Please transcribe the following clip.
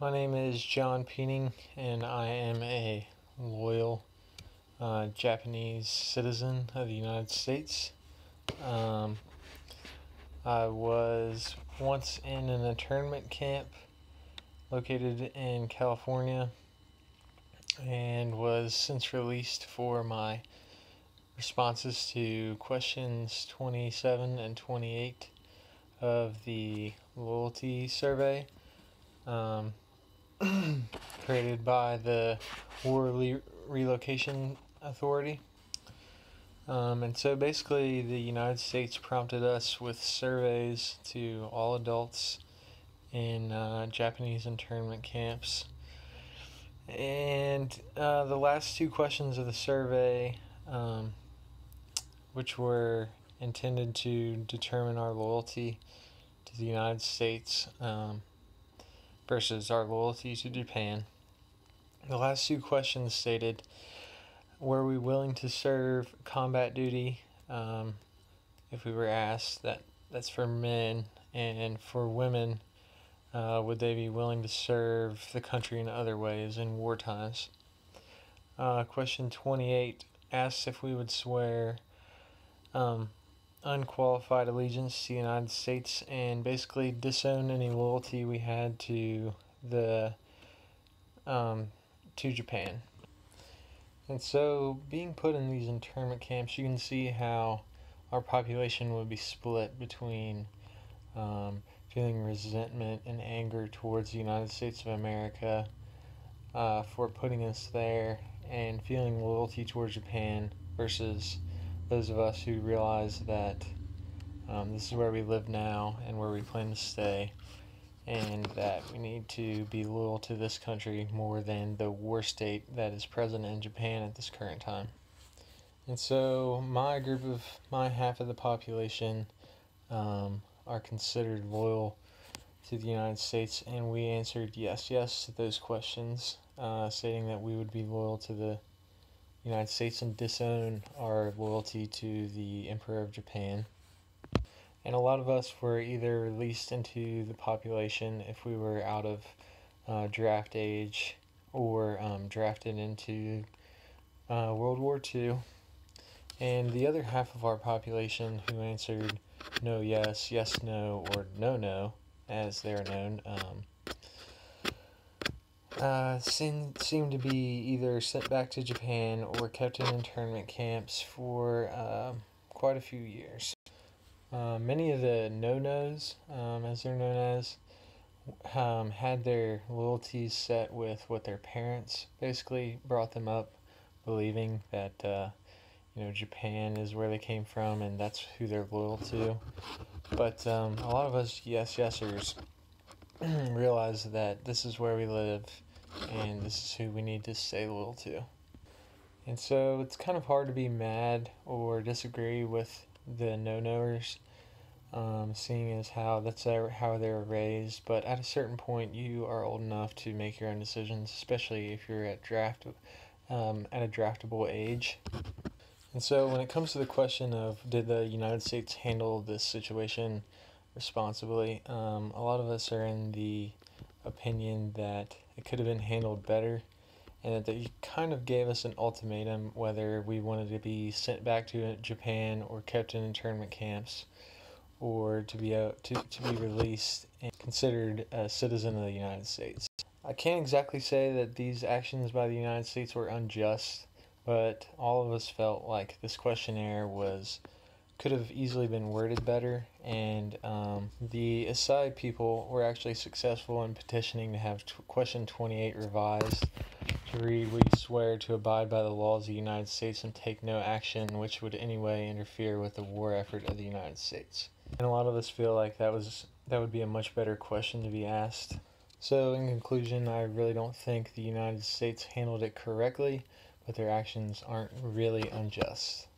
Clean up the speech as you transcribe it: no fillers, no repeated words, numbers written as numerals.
My name is John Peening, and I am a loyal Japanese citizen of the United States. Um, I was once in an internment camp located in California and was since released for my responses to questions 27 and 28 of the loyalty survey. Um, created by the War Relocation Authority. And so basically, the United States prompted us with surveys to all adults in Japanese internment camps. And the last two questions of the survey, which were intended to determine our loyalty to the United States versus our loyalty to Japan. The last two questions stated, were we willing to serve combat duty? If we were asked, that's for men, and for women, would they be willing to serve the country in other ways in war times? Question 28 asks if we would swear unqualified allegiance to the United States and basically disown any loyalty we had to Japan. And so, being put in these internment camps, you can see how our population would be split between feeling resentment and anger towards the United States of America for putting us there, and feeling loyalty towards Japan versus those of us who realize that this is where we live now and where we plan to stay, and that we need to be loyal to this country more than the war state that is present in Japan at this current time. And so my half of the population are considered loyal to the United States, and we answered yes to those questions, stating that we would be loyal to the United States and disown our loyalty to the Emperor of Japan. And a lot of us were either released into the population if we were out of draft age, or drafted into World War II. And the other half of our population who answered no, yes, yes, no, or no, no, as they're known, seemed to be either sent back to Japan or kept in internment camps for quite a few years. Many of the no-nos, as they're known as, had their loyalties set with what their parents basically brought them up, believing that Japan is where they came from and that's who they're loyal to. But a lot of us yesers realize that this is where we live and this is who we need to stay loyal to. And so it's kind of hard to be mad or disagree with the no-knowers, seeing as how how they were raised. But at a certain point, you are old enough to make your own decisions, especially if you're at a draftable age. And so when it comes to the question of did the United States handle this situation responsibly, a lot of us are in the opinion that it could have been handled better, and that they kind of gave us an ultimatum whether we wanted to be sent back to Japan or kept in internment camps, or to be released and considered a citizen of the United States. I can't exactly say that these actions by the United States were unjust, but all of us felt like this questionnaire could have easily been worded better, and the aside people were actually successful in petitioning to have question 28 revised to read, "We swear to abide by the laws of the United States and take no action which would in any way interfere with the war effort of the United States." And a lot of us feel like that would be a much better question to be asked. So in conclusion, I really don't think the United States handled it correctly, but their actions aren't really unjust.